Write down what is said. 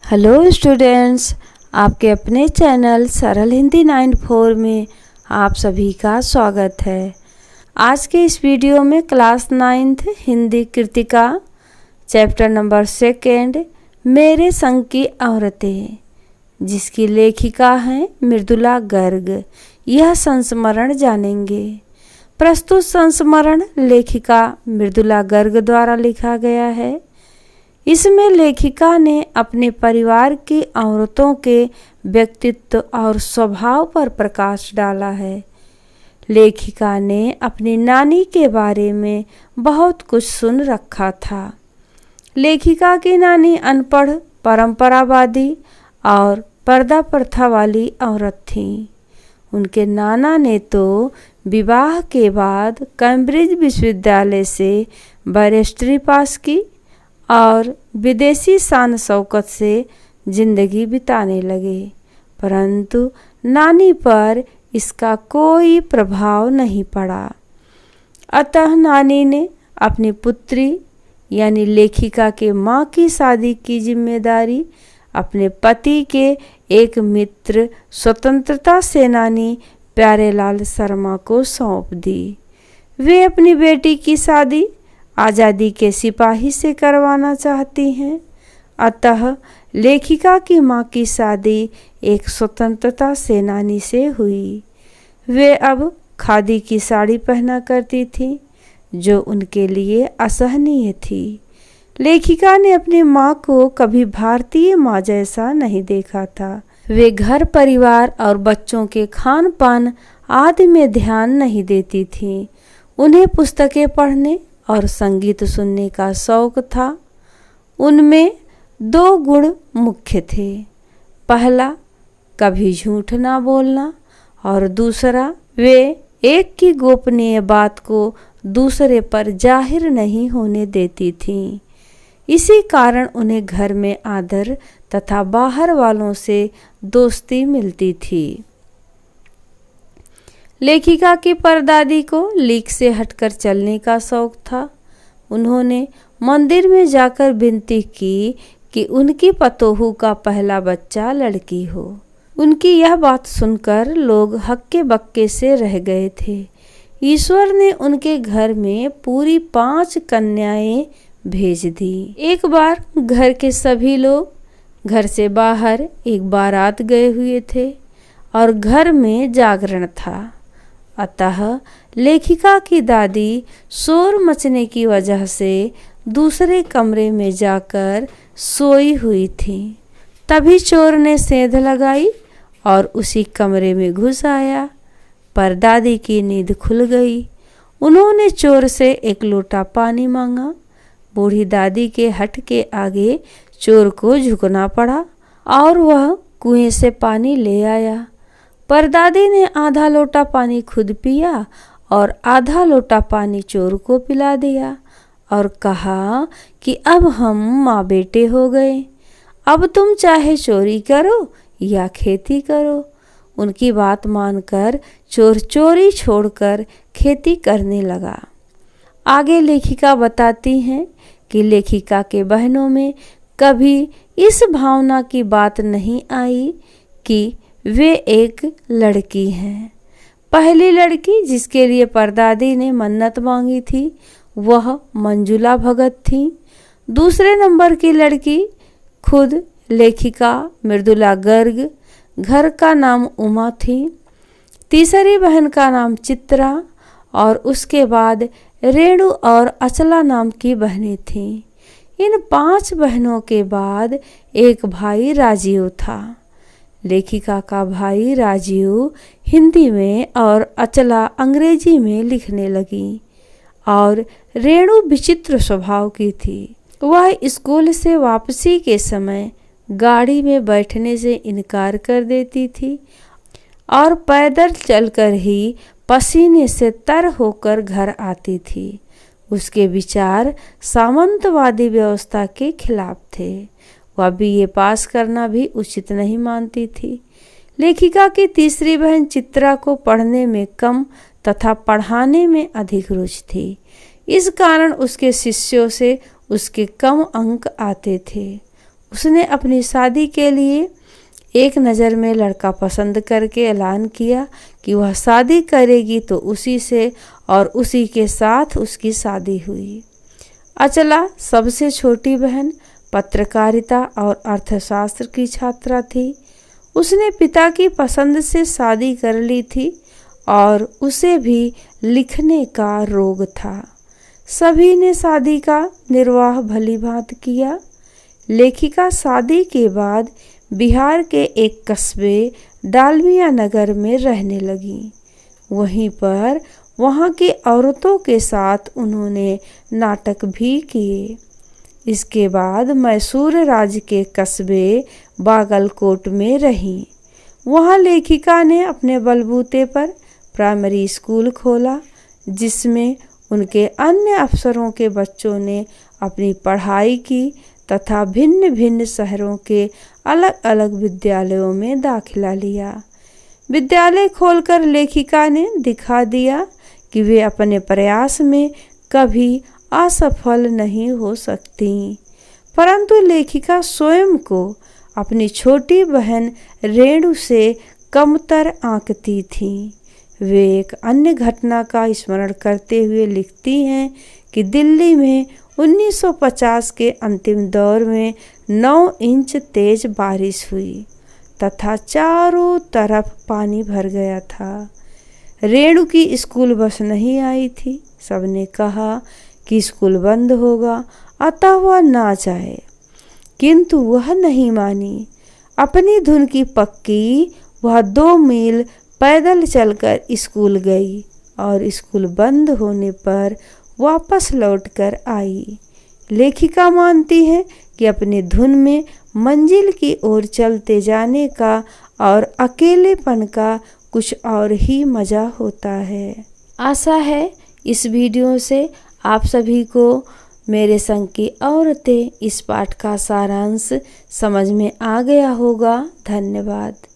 Hello students, आपके अपने channel सरल हिंदी 94 में आप सभी का स्वागत है। आज के इस वीडियो में class 9th Hindi Kritika chapter number 2 मेरे संग की औरतें, जिसकी लेखिका हैं मृदुला गर्ग, यह संस्मरण जानेंगे। प्रस्तुत संस्मरण लेखिका मृदुला गर्ग द्वारा लिखा गया है। इसमें लेखिका ने अपने परिवार की औरतों के व्यक्तित्व और स्वभाव पर प्रकाश डाला है। लेखिका ने अपनी नानी के बारे में बहुत कुछ सुन रखा था। लेखिका की नानी अनपढ़, परंपरावादी और पर्दा प्रथा वाली औरत थी। उनके नाना ने तो विवाह के बाद कैम्ब्रिज विश्वविद्यालय से बैरिस्ट्री पास की और विदेशी शान शौकत से जिंदगी बिताने लगे, परंतु नानी पर इसका कोई प्रभाव नहीं पड़ा। अतः नानी ने अपनी पुत्री यानी लेखिका के माँ की शादी की जिम्मेदारी अपने पति के एक मित्र स्वतंत्रता सेनानी प्यारेलाल शर्मा को सौंप दी। वे अपनी बेटी की शादी आज़ादी के सिपाही से करवाना चाहती हैं। अतः लेखिका की माँ की शादी एक स्वतंत्रता सेनानी से हुई। वे अब खादी की साड़ी पहना करती थी, जो उनके लिए असहनीय थी। लेखिका ने अपनी माँ को कभी भारतीय माँ जैसा नहीं देखा था। वे घर परिवार और बच्चों के खान पान आदि में ध्यान नहीं देती थीं। उन्हें पुस्तकें पढ़ने और संगीत सुनने का शौक था। उनमें 2 गुण मुख्य थे। पहला, कभी झूठ ना बोलना, और दूसरा, वे एक की गोपनीय बात को दूसरे पर जाहिर नहीं होने देती थीं। इसी कारण उन्हें घर में आदर तथा बाहर वालों से दोस्ती मिलती थी। लेखिका की परदादी को लीक से हटकर चलने का शौक था। उन्होंने मंदिर में जाकर विनती की कि उनकी पतोहू का पहला बच्चा लड़की हो। उनकी यह बात सुनकर लोग हक्के बक्के से रह गए थे। ईश्वर ने उनके घर में पूरी 5 कन्याएं भेज दी। एक बार घर के सभी लोग घर से बाहर एक बारात गए हुए थे और घर में जागरण था। अतः लेखिका की दादी शोर मचने की वजह से दूसरे कमरे में जाकर सोई हुई थी। तभी चोर ने सेंध लगाई और उसी कमरे में घुस आया। पर दादी की नींद खुल गई। उन्होंने चोर से 1 लोटा पानी मांगा। बूढ़ी दादी के हट के आगे चोर को झुकना पड़ा और वह कुएं से पानी ले आया। परदादी ने आधा लोटा पानी खुद पिया और आधा लोटा पानी चोर को पिला दिया और कहा कि अब हम माँ बेटे हो गए। अब तुम चाहे चोरी करो या खेती करो। उनकी बात मानकर चोर चोरी छोड़कर खेती करने लगा। आगे लेखिका बताती हैं कि लेखिका के बहनों में कभी इस भावना की बात नहीं आई कि वे एक लड़की हैं। पहली लड़की जिसके लिए परदादी ने मन्नत मांगी थी वह मंजुला भगत थी। दूसरे नंबर की लड़की खुद लेखिका मृदुला गर्ग, घर का नाम उमा थी। तीसरी बहन का नाम चित्रा और उसके बाद रेणु और अचला नाम की बहनें थीं। इन 5 बहनों के बाद एक भाई राजीव था। लेखिका का भाई राजीव हिंदी में और अचला अंग्रेजी में लिखने लगी और रेणु विचित्र स्वभाव की थी। वह स्कूल से वापसी के समय गाड़ी में बैठने से इनकार कर देती थी और पैदल चलकर ही पसीने से तर होकर घर आती थी। उसके विचार सामंतवादी व्यवस्था के खिलाफ थे। वह BA पास करना भी उचित नहीं मानती थी। लेखिका की तीसरी बहन चित्रा को पढ़ने में कम तथा पढ़ाने में अधिक रुचि थी। इस कारण उसके शिष्यों से उसके कम अंक आते थे। उसने अपनी शादी के लिए एक नज़र में लड़का पसंद करके ऐलान किया कि वह शादी करेगी, तो उसी से और उसी के साथ उसकी शादी हुई। अचला सबसे छोटी बहन पत्रकारिता और अर्थशास्त्र की छात्रा थी। उसने पिता की पसंद से शादी कर ली थी और उसे भी लिखने का रोग था। सभी ने शादी का निर्वाह भलीभांति किया। लेखिका शादी के बाद बिहार के एक कस्बे डालमिया नगर में रहने लगी। वहीं पर वहाँ की औरतों के साथ उन्होंने नाटक भी किए। इसके बाद मैसूर राज्य के कस्बे बागलकोट में रहीं। वहाँ लेखिका ने अपने बलबूते पर प्राइमरी स्कूल खोला, जिसमें उनके अन्य अफसरों के बच्चों ने अपनी पढ़ाई की तथा भिन्न भिन्न शहरों के अलग अलग विद्यालयों में दाखिला लिया। विद्यालय खोलकर लेखिका ने दिखा दिया कि वे अपने प्रयास में कभी असफल नहीं हो सकती। परंतु लेखिका स्वयं को अपनी छोटी बहन रेणु से कमतर आंकती थी। वे एक अन्य घटना का स्मरण करते हुए लिखती हैं कि दिल्ली में 1950 के अंतिम दौर में 9 इंच तेज बारिश हुई तथा चारों तरफ पानी भर गया था। रेणु की स्कूल बस नहीं आई थी। सबने कहा कि स्कूल बंद होगा, अतः वह ना जाए, किंतु वह नहीं मानी। अपनी धुन की पक्की वह 2 मील पैदल चलकर स्कूल गई और स्कूल बंद होने पर वापस लौटकर आई। लेखिका मानती है कि अपनी धुन में मंजिल की ओर चलते जाने का और अकेलेपन का कुछ और ही मज़ा होता है। आशा है इस वीडियो से आप सभी को मेरे संग की औरतें इस पाठ का सारांश समझ में आ गया होगा। धन्यवाद।